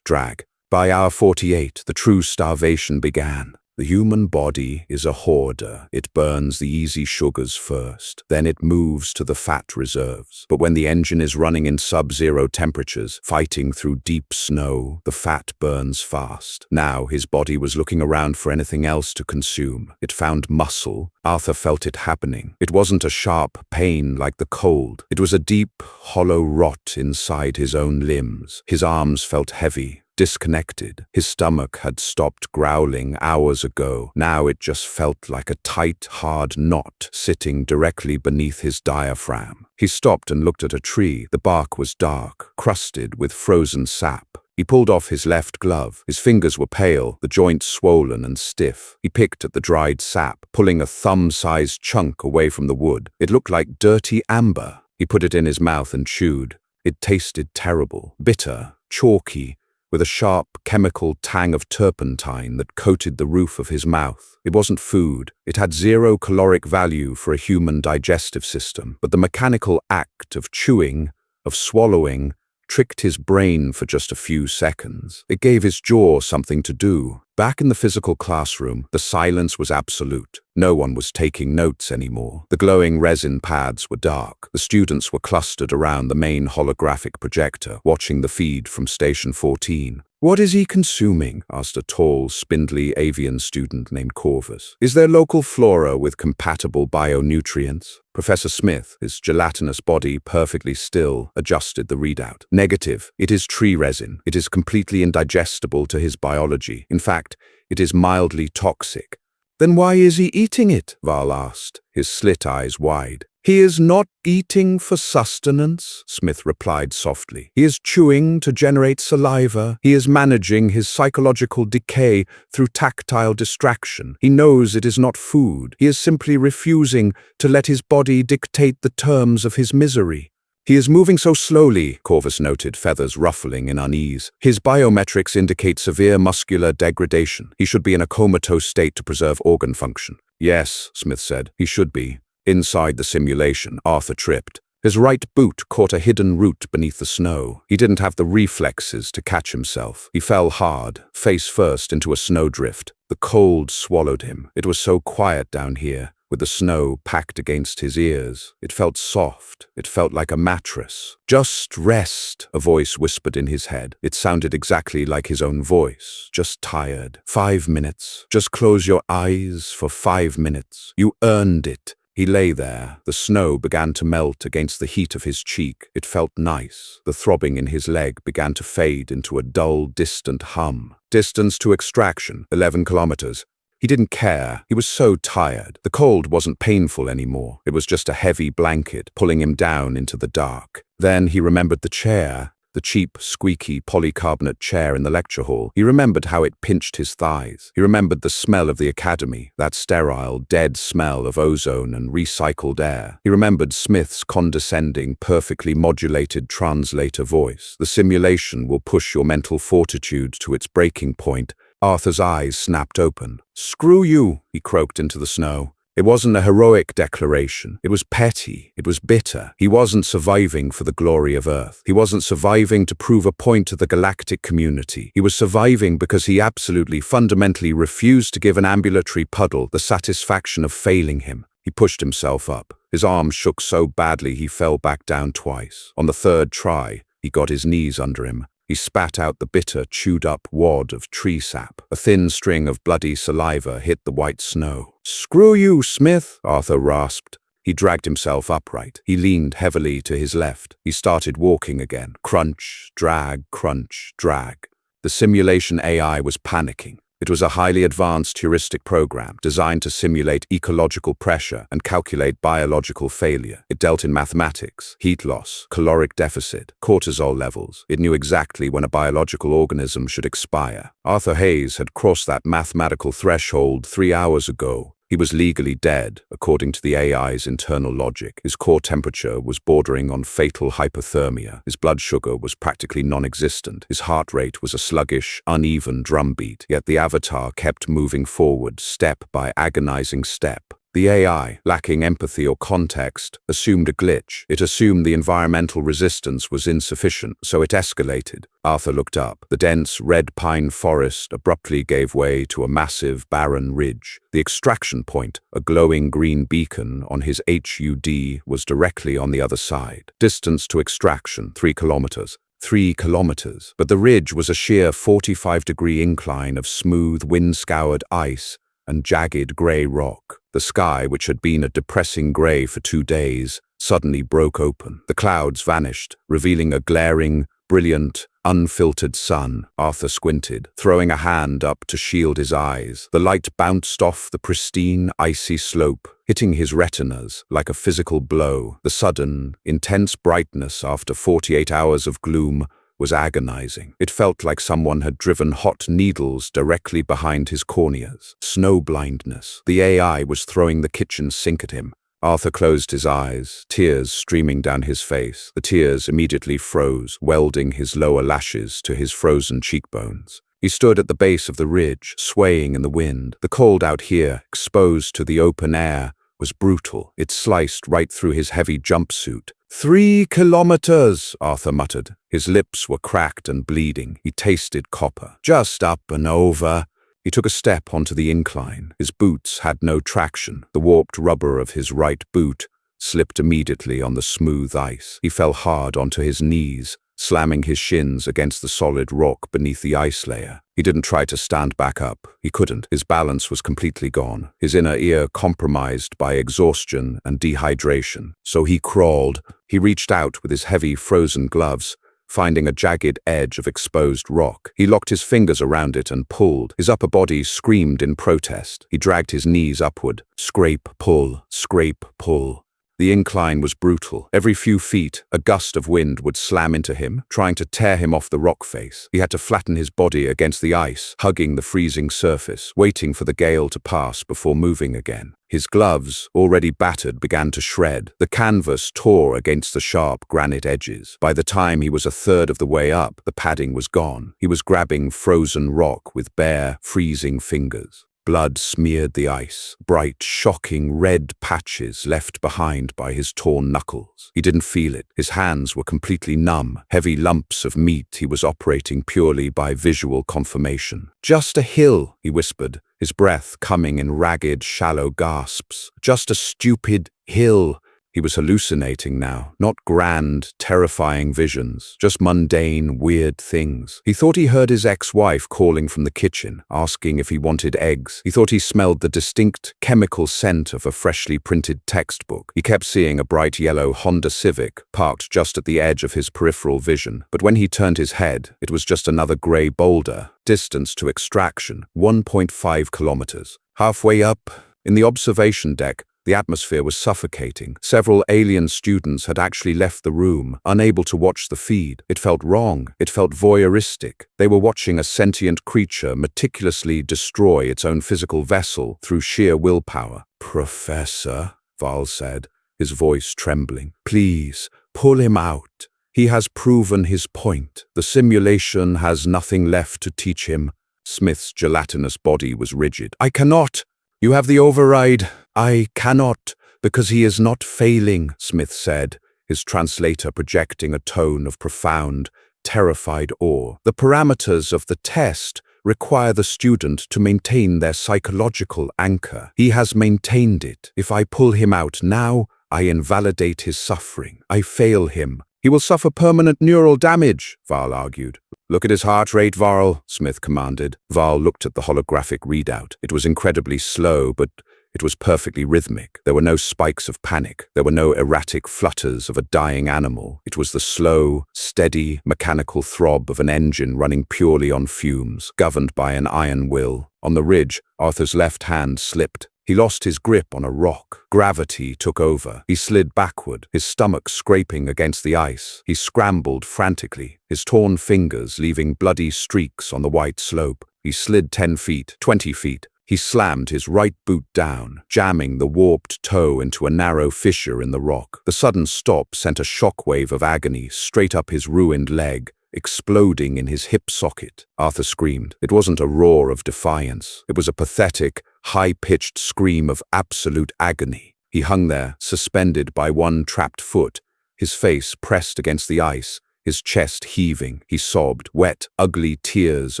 drag. By hour 48, the true starvation began. The human body is a hoarder. It burns the easy sugars first. Then it moves to the fat reserves. But when the engine is running in sub-zero temperatures, fighting through deep snow, the fat burns fast. Now his body was looking around for anything else to consume. It found muscle. Arthur felt it happening. It wasn't a sharp pain like the cold. It was a deep, hollow rot inside his own limbs. His arms felt heavy, disconnected. His stomach had stopped growling hours ago. Now it just felt like a tight, hard knot sitting directly beneath his diaphragm. He stopped and looked at a tree. The bark was dark, crusted with frozen sap. He pulled off his left glove. His fingers were pale, the joints swollen and stiff. He picked at the dried sap, pulling a thumb-sized chunk away from the wood. It looked like dirty amber. He put it in his mouth and chewed. It tasted terrible, bitter, chalky, with a sharp chemical tang of turpentine that coated the roof of his mouth. It wasn't food. It had 0 caloric value for a human digestive system. But the mechanical act of chewing, of swallowing, tricked his brain for just a few seconds. It gave his jaw something to do. Back in the physical classroom, the silence was absolute. No one was taking notes anymore. The glowing resin pads were dark. The students were clustered around the main holographic projector, watching the feed from Station 14. "What is he consuming?" asked a tall, spindly avian student named Corvus. "Is there local flora with compatible bionutrients?" Professor Smith, his gelatinous body perfectly still, adjusted the readout. "Negative. It is tree resin. It is completely indigestible to his biology. In fact, it is mildly toxic." "Then why is he eating it?" Val asked, his slit eyes wide. "He is not eating for sustenance," Smith replied softly. "He is chewing to generate saliva. He is managing his psychological decay through tactile distraction. He knows it is not food. He is simply refusing to let his body dictate the terms of his misery." "He is moving so slowly," Corvus noted, feathers ruffling in unease. "His biometrics indicate severe muscular degradation. He should be in a comatose state to preserve organ function." "Yes," Smith said, "he should be." Inside the simulation, Arthur tripped. His right boot caught a hidden root beneath the snow. He didn't have the reflexes to catch himself. He fell hard, face first, into a snowdrift. The cold swallowed him. It was so quiet down here, with the snow packed against his ears. It felt soft. It felt like a mattress. "Just rest," a voice whispered in his head. It sounded exactly like his own voice. "Just tired. 5 minutes. Just close your eyes for 5 minutes. You earned it." He lay there. The snow began to melt against the heat of his cheek. It felt nice. The throbbing in his leg began to fade into a dull, distant hum. Distance to extraction, 11 kilometers. He didn't care. He was so tired. The cold wasn't painful anymore. It was just a heavy blanket pulling him down into the dark. Then he remembered the chair. The cheap, squeaky polycarbonate chair in the lecture hall. He remembered how it pinched his thighs. He remembered the smell of the academy, that sterile, dead smell of ozone and recycled air. He remembered Smith's condescending, perfectly modulated translator voice. "The simulation will push your mental fortitude to its breaking point." Arthur's eyes snapped open. "Screw you," he croaked into the snow. It wasn't a heroic declaration. It was petty. It was bitter. He wasn't surviving for the glory of Earth. He wasn't surviving to prove a point to the galactic community. He was surviving because he absolutely, fundamentally refused to give an ambulatory puddle the satisfaction of failing him. He pushed himself up. His arms shook so badly he fell back down twice. On the third try, he got his knees under him. He spat out the bitter, chewed-up wad of tree sap. A thin string of bloody saliva hit the white snow. "Screw you, Smith," Arthur rasped. He dragged himself upright. He leaned heavily to his left. He started walking again. Crunch, drag, crunch, drag. The simulation AI was panicking. It was a highly advanced heuristic program designed to simulate ecological pressure and calculate biological failure. It dealt in mathematics, heat loss, caloric deficit, cortisol levels. It knew exactly when a biological organism should expire. Arthur Hayes had crossed that mathematical threshold 3 hours ago. He was legally dead, according to the AI's internal logic. His core temperature was bordering on fatal hypothermia. His blood sugar was practically non-existent. His heart rate was a sluggish, uneven drumbeat. Yet the avatar kept moving forward, step by agonizing step. The AI, lacking empathy or context, assumed a glitch. It assumed the environmental resistance was insufficient, so it escalated. Arthur looked up. The dense red pine forest abruptly gave way to a massive, barren ridge. The extraction point, a glowing green beacon on his HUD, was directly on the other side. Distance to extraction, 3 kilometers. 3 kilometers. But the ridge was a sheer 45-degree incline of smooth, wind-scoured ice and jagged grey rock. The sky, which had been a depressing grey for 2 days, suddenly broke open. The clouds vanished, revealing a glaring, brilliant, unfiltered sun. Arthur squinted, throwing a hand up to shield his eyes. The light bounced off the pristine, icy slope, hitting his retinas like a physical blow. The sudden, intense brightness after 48 hours of gloom was agonizing. It felt like someone had driven hot needles directly behind his corneas. Snow blindness. The AI was throwing the kitchen sink at him. Arthur closed his eyes, tears streaming down his face. The tears immediately froze, welding his lower lashes to his frozen cheekbones. He stood at the base of the ridge, swaying in the wind. The cold out here, exposed to the open air, was brutal. It sliced right through his heavy jumpsuit. 3 kilometers, Arthur muttered. His lips were cracked and bleeding. He tasted copper. Just up and over. He took a step onto the incline. His boots had no traction. The warped rubber of his right boot slipped immediately on the smooth ice. He fell hard onto his knees, slamming his shins against the solid rock beneath the ice layer. He didn't try to stand back up. He couldn't. His balance was completely gone, his inner ear compromised by exhaustion and dehydration. So he crawled. He reached out with his heavy, frozen gloves, finding a jagged edge of exposed rock. He locked his fingers around it and pulled. His upper body screamed in protest. He dragged his knees upward. Scrape, pull, scrape, pull. The incline was brutal. Every few feet, a gust of wind would slam into him, trying to tear him off the rock face. He had to flatten his body against the ice, hugging the freezing surface, waiting for the gale to pass before moving again. His gloves, already battered, began to shred. The canvas tore against the sharp granite edges. By the time he was a third of the way up, the padding was gone. He was grabbing frozen rock with bare, freezing fingers. Blood smeared the ice, bright, shocking red patches left behind by his torn knuckles. He didn't feel it. His hands were completely numb, heavy lumps of meat. He was operating purely by visual confirmation. "Just a hill," he whispered, his breath coming in ragged, shallow gasps. "Just a stupid hill." He was hallucinating now, not grand, terrifying visions, just mundane, weird things. He thought he heard his ex-wife calling from the kitchen, asking if he wanted eggs. He thought he smelled the distinct chemical scent of a freshly printed textbook. He kept seeing a bright yellow Honda Civic parked just at the edge of his peripheral vision. But when he turned his head, it was just another gray boulder. Distance to extraction, 1.5 kilometers. Halfway up, in the observation deck, the atmosphere was suffocating. Several alien students had actually left the room, unable to watch the feed. It felt wrong. It felt voyeuristic. They were watching a sentient creature meticulously destroy its own physical vessel through sheer willpower. "Professor," Val said, his voice trembling, "please, pull him out. He has proven his point. The simulation has nothing left to teach him." Smith's gelatinous body was rigid. "I cannot. You have the override." "I cannot, because he is not failing," Smith said, his translator projecting a tone of profound, terrified awe. "The parameters of the test require the student to maintain their psychological anchor. He has maintained it. If I pull him out now, I invalidate his suffering. I fail him. He will suffer permanent neural damage," Val argued. "Look at his heart rate, Varl," Smith commanded. Val looked at the holographic readout. It was incredibly slow, but it was perfectly rhythmic. There were no spikes of panic. There were no erratic flutters of a dying animal. It was the slow, steady, mechanical throb of an engine running purely on fumes, governed by an iron will. On the ridge, Arthur's left hand slipped. He lost his grip on a rock. Gravity took over. He slid backward, his stomach scraping against the ice. He scrambled frantically, his torn fingers leaving bloody streaks on the white slope. He slid 10 feet, 20 feet. He slammed his right boot down, jamming the warped toe into a narrow fissure in the rock. The sudden stop sent a shockwave of agony straight up his ruined leg, exploding in his hip socket. Arthur screamed. It wasn't a roar of defiance. It was a pathetic, high-pitched scream of absolute agony. He hung there, suspended by one trapped foot, his face pressed against the ice, his chest heaving. He sobbed, wet, ugly tears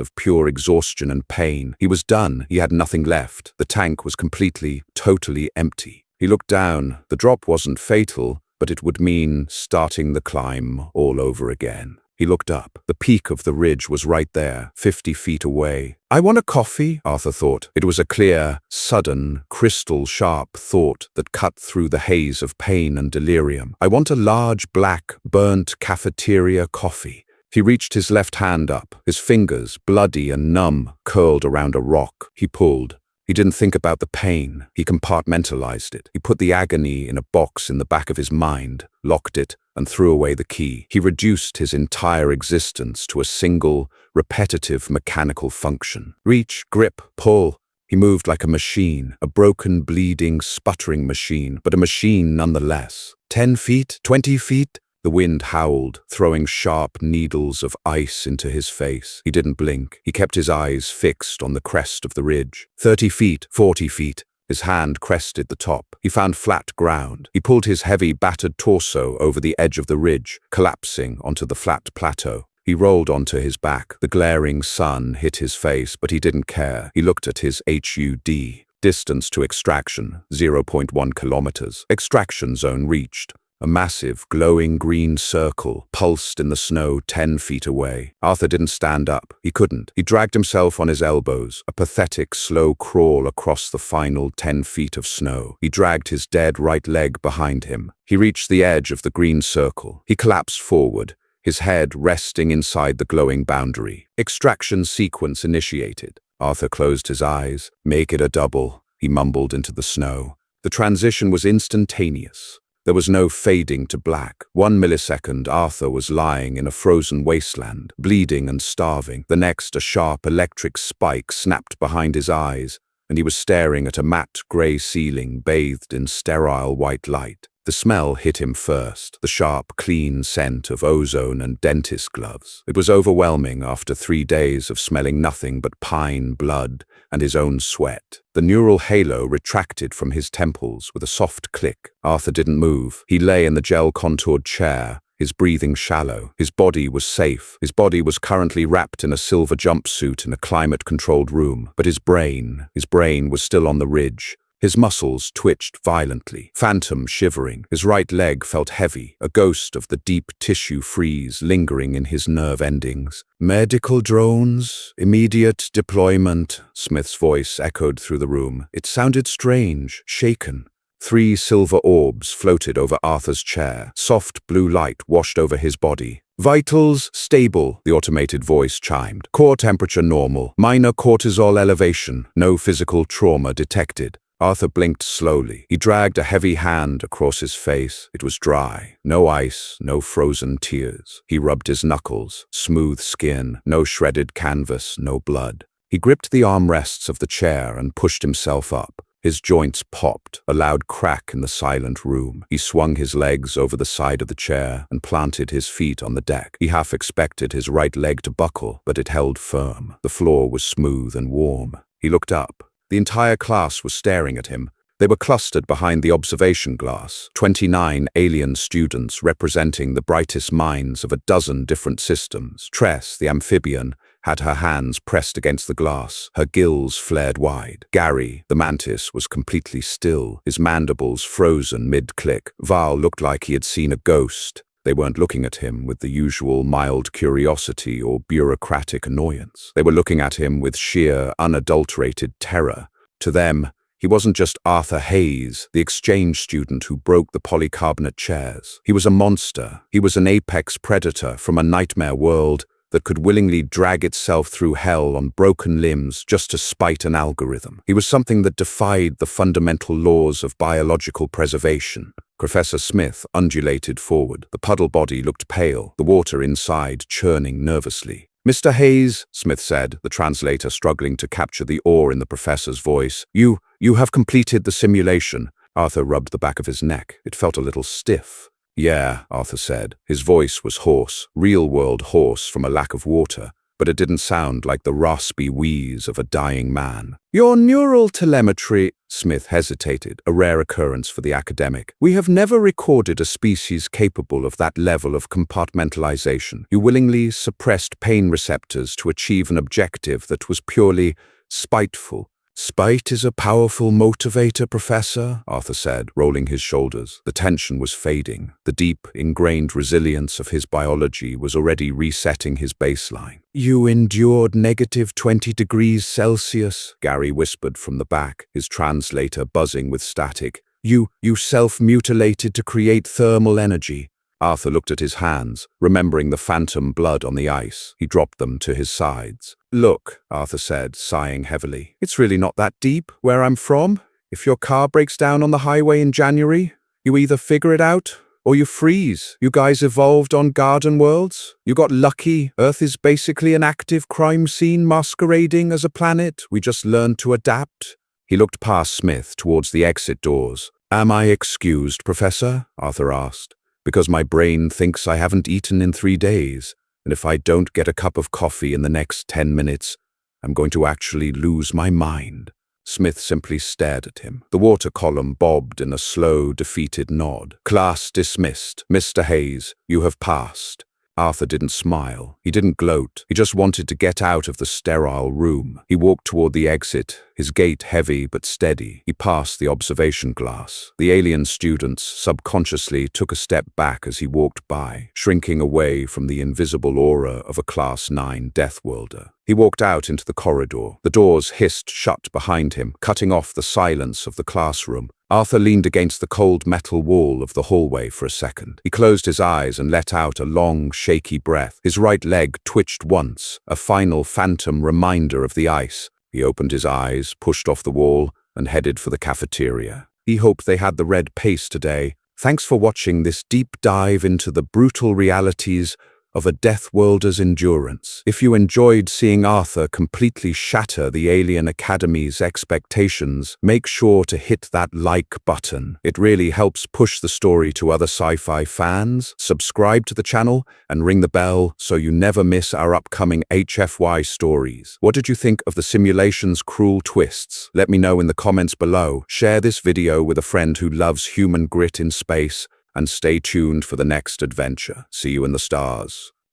of pure exhaustion and pain. He was done. He had nothing left. The tank was completely, totally empty. He looked down. The drop wasn't fatal, but it would mean starting the climb all over again. He looked up. The peak of the ridge was right there, 50 feet away. "I want a coffee," Arthur thought. It was a clear, sudden, crystal-sharp thought that cut through the haze of pain and delirium. "I want a large, black, burnt cafeteria coffee." He reached his left hand up, his fingers, bloody and numb, curled around a rock. He pulled. He didn't think about the pain. He compartmentalized it. He put the agony in a box in the back of his mind, locked it, and threw away the key. He reduced his entire existence to a single, repetitive mechanical function. Reach, grip, pull. He moved like a machine, a broken, bleeding, sputtering machine, but a machine nonetheless. 10 feet, 20 feet. The wind howled, throwing sharp needles of ice into his face. He didn't blink. He kept his eyes fixed on the crest of the ridge. 30 feet, 40 feet. His hand crested the top. He found flat ground. He pulled his heavy, battered torso over the edge of the ridge, collapsing onto the flat plateau. He rolled onto his back. The glaring sun hit his face, but he didn't care. He looked at his HUD. Distance to extraction, 0.1 kilometers. Extraction zone reached. A massive, glowing green circle pulsed in the snow 10 feet away. Arthur didn't stand up. He couldn't. He dragged himself on his elbows, a pathetic, slow crawl across the final 10 feet of snow. He dragged his dead right leg behind him. He reached the edge of the green circle. He collapsed forward, his head resting inside the glowing boundary. Extraction sequence initiated. Arthur closed his eyes. "Make it a double," he mumbled into the snow. The transition was instantaneous. There was no fading to black. 1 millisecond, Arthur was lying in a frozen wasteland, bleeding and starving. The next, a sharp electric spike snapped behind his eyes, and he was staring at a matte gray ceiling bathed in sterile white light. The smell hit him first, the sharp, clean scent of ozone and dentist gloves. It was overwhelming after 3 days of smelling nothing but pine, blood, and his own sweat. The neural halo retracted from his temples with a soft click. Arthur didn't move. He lay in the gel-contoured chair, his breathing shallow. His body was safe. His body was currently wrapped in a silver jumpsuit in a climate-controlled room. But his brain was still on the ridge. His muscles twitched violently, phantom shivering. His right leg felt heavy, a ghost of the deep tissue freeze lingering in his nerve endings. "Medical drones, immediate deployment," Smith's voice echoed through the room. It sounded strange, shaken. 3 silver orbs floated over Arthur's chair. Soft blue light washed over his body. "Vitals stable," the automated voice chimed. "Core temperature normal. Minor cortisol elevation. No physical trauma detected." Arthur blinked slowly. He dragged a heavy hand across his face. It was dry. No ice, no frozen tears. He rubbed his knuckles. Smooth skin. No shredded canvas, no blood. He gripped the armrests of the chair and pushed himself up. His joints popped, a loud crack in the silent room. He swung his legs over the side of the chair and planted his feet on the deck. He half expected his right leg to buckle, but it held firm. The floor was smooth and warm. He looked up. The entire class was staring at him. They were clustered behind the observation glass, 29 alien students representing the brightest minds of a dozen different systems. Tress, the amphibian, had her hands pressed against the glass, her gills flared wide. Gary, the mantis, was completely still, his mandibles frozen mid-click. Val looked like he had seen a ghost. They weren't looking at him with the usual mild curiosity or bureaucratic annoyance. They were looking at him with sheer, unadulterated terror. To them, he wasn't just Arthur Hayes, the exchange student who broke the polycarbonate chairs. He was a monster. He was an apex predator from a nightmare world that could willingly drag itself through hell on broken limbs just to spite an algorithm. He was something that defied the fundamental laws of biological preservation. Professor Smith undulated forward. The puddle body looked pale, the water inside churning nervously. "Mr. Hayes," Smith said, the translator struggling to capture the awe in the professor's voice, You have completed the simulation." Arthur rubbed the back of his neck. It felt a little stiff. "Yeah," Arthur said. His voice was hoarse, real-world hoarse from a lack of water, but it didn't sound like the raspy wheeze of a dying man. "Your neural telemetry," Smith hesitated, a rare occurrence for the academic. "We have never recorded a species capable of that level of compartmentalization. You willingly suppressed pain receptors to achieve an objective that was purely spiteful." "Spite is a powerful motivator, Professor," Arthur said, rolling his shoulders. The tension was fading. The deep, ingrained resilience of his biology was already resetting his baseline. "You endured negative 20 degrees Celsius," Gary whispered from the back, his translator buzzing with static. You self-mutilated to create thermal energy." Arthur looked at his hands, remembering the phantom blood on the ice. He dropped them to his sides. "Look," Arthur said, sighing heavily, "it's really not that deep where I'm from. If your car breaks down on the highway in January, you either figure it out or you freeze. You guys evolved on garden worlds. You got lucky. Earth is basically an active crime scene masquerading as a planet. We just learned to adapt." He looked past Smith towards the exit doors. "Am I excused, Professor?" Arthur asked. "Because my brain thinks I haven't eaten in 3 days, and if I don't get a cup of coffee in the next 10 minutes, I'm going to actually lose my mind." Smith simply stared at him. The water column bobbed in a slow, defeated nod. "Class dismissed. Mr. Hayes, you have passed." Arthur didn't smile. He didn't gloat. He just wanted to get out of the sterile room. He walked toward the exit, his gait heavy but steady. He passed the observation glass. The alien students subconsciously took a step back as he walked by, shrinking away from the invisible aura of a Class 9 Deathworlder. He walked out into the corridor. The doors hissed shut behind him, cutting off the silence of the classroom. Arthur leaned against the cold metal wall of the hallway for a second. He closed his eyes and let out a long, shaky breath. His right leg twitched once, a final phantom reminder of the ice. He opened his eyes, pushed off the wall, and headed for the cafeteria. He hoped they had the red paste today. Thanks for watching this deep dive into the brutal realities of a Deathworlder's endurance. If you enjoyed seeing Arthur completely shatter the Alien Academy's expectations, make sure to hit that like button. It really helps push the story to other sci-fi fans. Subscribe to the channel and ring the bell so you never miss our upcoming HFY stories. What did you think of the simulation's cruel twists? Let me know in the comments below. Share this video with a friend who loves human grit in space, and stay tuned for the next adventure. See you in the stars.